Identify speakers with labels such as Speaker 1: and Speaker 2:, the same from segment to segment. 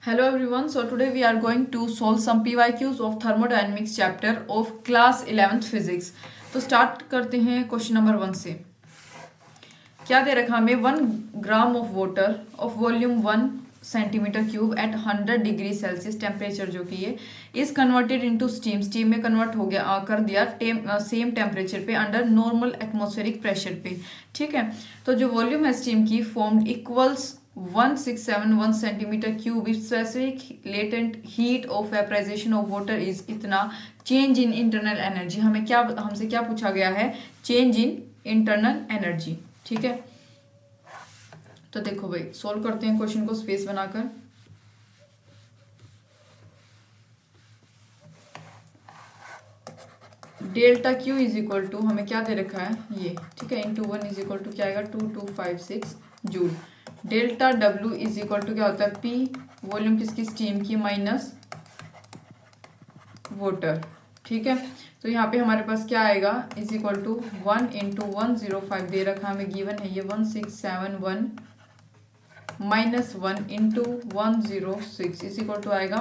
Speaker 1: Hello everyone, so today we are going to solve some PYQs of thermodynamics chapter of class 11th physics। तो start करते हैं question number 1 से। क्या दे रखा हमें 1 gram of water of volume 1 centimetre cube at 100 degree Celsius temperature जो कि ये इज कन्वर्टेड इनटू स्टीम में कन्वर्ट हो गया कर दिया सेम टेम्परेचर पे अंडर नॉर्मल एटमॉस्फेरिक प्रेशर पे। ठीक है, तो जो वॉल्यूम है स्टीम की formed equals 1671 centimetre cube specific latent heat of vaporisation of water is इतना चेंज इन इंटरनल एनर्जी। हमसे क्या पूछा गया है? Change in internal energy. ठीक है, तो देखो भाई सोल्व करते हैं क्वेश्चन को स्पेस बनाकर। Delta Q is equal to हमें क्या दे रखा है ये, ठीक है, इंटू 1 इज इक्वल टू क्या आएगा 2256 joule. Delta W is equal to क्या होता है पी, वॉल्यूम किसकी? स्टीम की माइनस वाटर। ठीक है, तो यहाँ पे हमारे पास क्या आएगा इज इक्वल टू 1 इंटू 105 दे रखा हमें, गिवन है ये 1671 minus 1 into 106 is equal to आएगा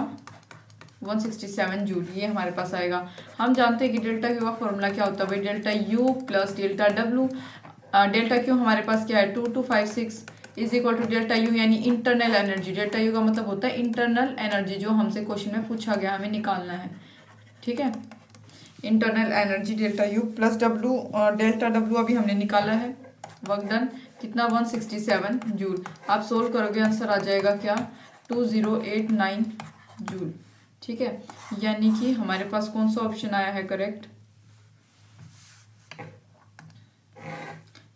Speaker 1: 167 जूल। ये हमारे पास आएगा। हम जानते हैं कि डेल्टा क्यू का फॉर्मूला क्या होता है भाई, delta U plus delta W. Delta Q हमारे पास क्या है 2256 is equal to delta U यानी इंटरनल एनर्जी। डेल्टा यू का मतलब होता है इंटरनल एनर्जी, जो हमसे क्वेश्चन में पूछा गया हमें निकालना है। ठीक है, internal energy delta U plus W, delta W अभी हमने निकाला है। वर्क डन कितना 167 जूल। आप सोल्व करोगे आंसर आ जाएगा क्या 2089 जूल। ठीक है, यानी कि हमारे पास कौन सा ऑप्शन आया है करेक्ट?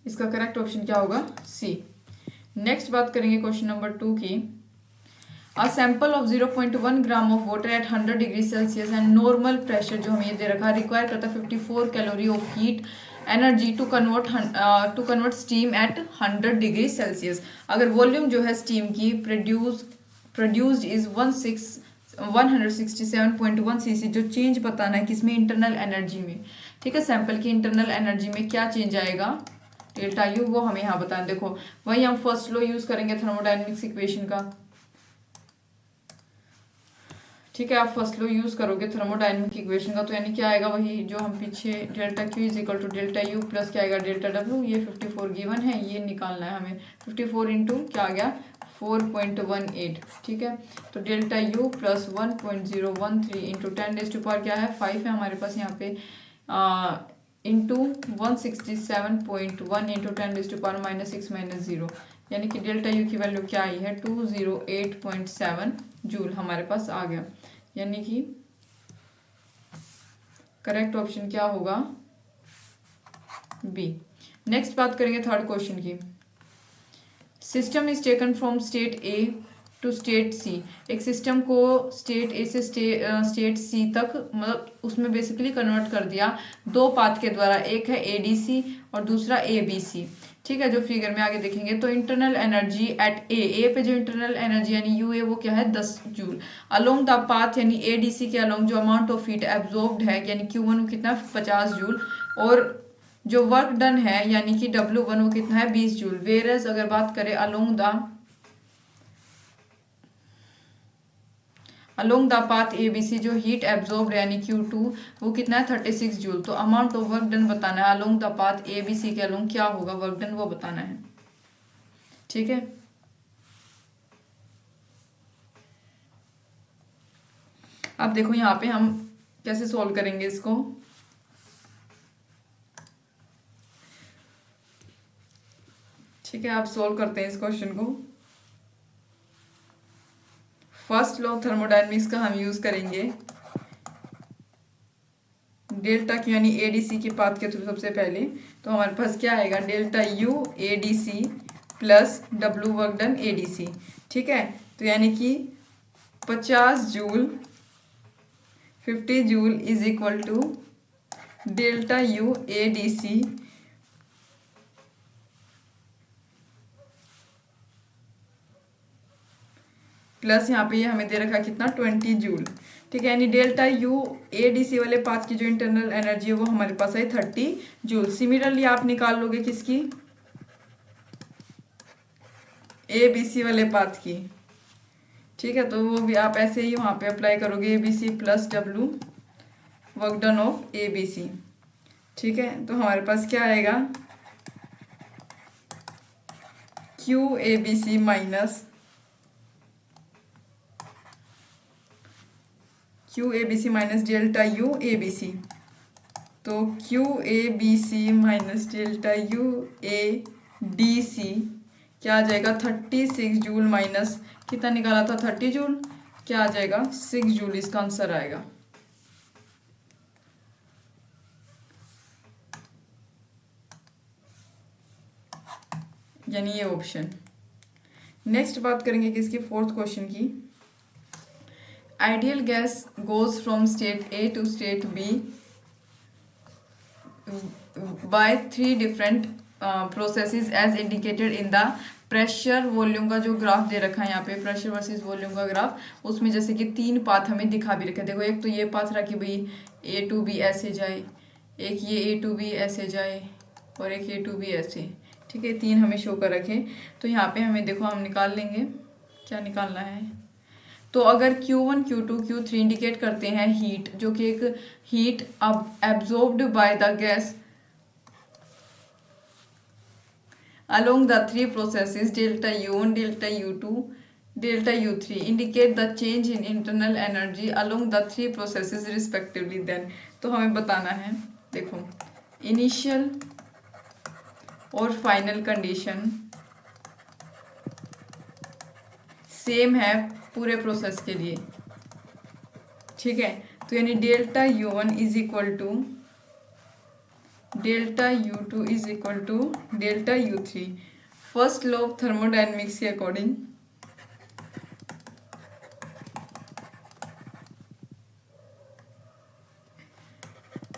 Speaker 1: इसका करेक्ट ऑप्शन क्या होगा? सी। नेक्स्ट बात करेंगे क्वेश्चन नंबर 2 की। A sample of 0.1 gram of water at 100 degree Celsius and normal pressure जो हमें ये दे रखा रिक्वायर करता है 54 calorie of heat energy to convert steam at 100 degree Celsius. अगर वॉल्यूम जो है स्टीम की प्रोड्यूस्ड इज 167.1 सीसी, जो चेंज बताना है किसमें? इंटरनल एनर्जी में। ठीक है, सैंपल की इंटरनल एनर्जी में क्या चेंज आएगा डेल्टा यू, वो हमें यहाँ बताना। देखो वही हम फर्स्ट लॉ यूज करेंगे थर्मोडायनेमिक्स इक्वेशन का। ठीक है, आप फर्स्ट लॉ यूज करोगे थर्मोडायनेमिक इक्वेशन का, तो यानी क्या आएगा वही जो हम पीछे delta Q is equal to delta U plus क्या आएगा डेल्टा डब्ल्यू। ये 54 गिवन है, ये निकालना है हमें। 54 इंटू क्या आ गया 4.18। ठीक है, तो डेल्टा यू प्लस 1.013 इंटू 10⁻⁴ क्या है 5 है हमारे पास यहाँ पे, इंटू 167.1 इंटू 10⁻⁻⁶ यानी कि डेल्टा यू की वैल्यू क्या आई है 208.7 जूल हमारे पास आ गया। यानी कि करेक्ट ऑप्शन क्या होगा? बी। नेक्स्ट बात करेंगे थर्ड क्वेश्चन की। System is taken from state A to state C. एक सिस्टम को स्टेट ए से स्टेट सी तक मतलब उसमें बेसिकली कन्वर्ट कर दिया दो पाथ के द्वारा, एक है एडीसी और दूसरा एबीसी। ठीक है, जो फिगर में आगे देखेंगे तो इंटरनल एनर्जी एट ए पे जो इंटरनल एनर्जी यानी यू ए वो क्या है 10 जूल। अलोंग द पाथ यानी एडीसी के अलोंग जो अमाउंट ऑफ हीट एब्जॉर्ब्ड है यानी Q1 वो कितना 50 जूल, और जो वर्क डन है यानी कि W1 वो कितना है 20 जूल। वेरस अगर बात करें अलोंग द पाथ एबीसी जो हीट एब्जॉर्ब्ड यानी Q2 वो कितना है 36 जूल। तो अमाउंट ऑफ वर्क डन बताना है अलोंग द पाथ एबीसी के अलोंग क्या होगा वर्क डन वो बताना है। ठीक है, अब देखो यहाँ पे हम कैसे सोल्व करेंगे इसको। ठीक है, आप सोल्व करते हैं इस क्वेश्चन को। फर्स्ट लॉ थर्मोडायनेमिक्स का हम यूज करेंगे डेल्टा क्यू यानी एडीसी के पाथ के थ्रू। सबसे पहले तो हमारे पास क्या आएगा delta U ADC plus W work done ADC. ठीक है, तो यानी कि 50 joule 50 joule is equal to delta U ADC plus यहाँ पे ये हमें दे रखा कितना 20 जूल। ठीक है, यानी डेल्टा यू एडीसी वाले पाथ की जो इंटरनल एनर्जी है वो हमारे पास है 30 जूल। सिमिलरली आप निकाल लोगे किसकी? एबीसी वाले पाथ की। ठीक है, तो वो भी आप ऐसे ही वहाँ पे अप्लाई करोगे, A B C plus W work done of A B C. ठीक है, तो हमारे पास क्या आएगा, Q A B C minus Q A B C minus delta U A B C. तो Q A B C minus delta U A D C क्या आ जाएगा, 36 जूल माइनस कितना निकाला था 30 जूल, क्या आ जाएगा 6 जूल, इसका आंसर आएगा। यानी ये ऑप्शन। नेक्स्ट बात करेंगे किसकी, फोर्थ क्वेश्चन की। Ideal gas goes from state A to state B by 3 different processes as indicated in the pressure volume का जो ग्राफ दे रखा है यहाँ पे, प्रेशर वर्सेस वॉल्यूम का ग्राफ, उसमें जैसे कि 3 पाथ हमें दिखा भी रखे। देखो एक तो ये पाथ रहा कि भाई ए टू बी ऐसे जाए, एक ये ए टू बी ऐसे जाए, और एक ए टू बी ऐसे। ठीक है, 3 हमें शो कर रखे। तो यहाँ पे हमें देखो हम निकाल लेंगे, क्या निकालना है। तो अगर Q1, Q2, Q3 इंडिकेट करते हैं हीट, जो कि एक हीट अब absorbed by the gas along the 3 processes delta U1, delta U2, delta U3 indicate the change in internal energy along the 3 processes respectively, then तो हमें बताना है, देखो इनिशियल और फाइनल कंडीशन सेम है पूरे प्रोसेस के लिए। ठीक है, तो यानी delta U1 is equal to delta U2 is equal to delta U3। First law of thermodynamics के अकॉर्डिंग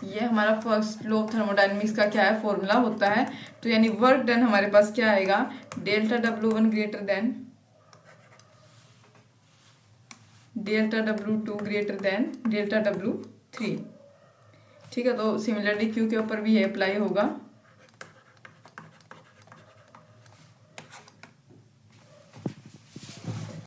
Speaker 1: ये हमारा फर्स्ट लॉ ऑफ थर्मोडायनेमिक्स का क्या है, फॉर्मूला होता है। तो यानी वर्क डन हमारे पास क्या आएगा, delta W1 greater than delta W2 greater than delta W3। ठीक है, तो सिमिलरली क्यू के ऊपर भी ये अप्लाई होगा।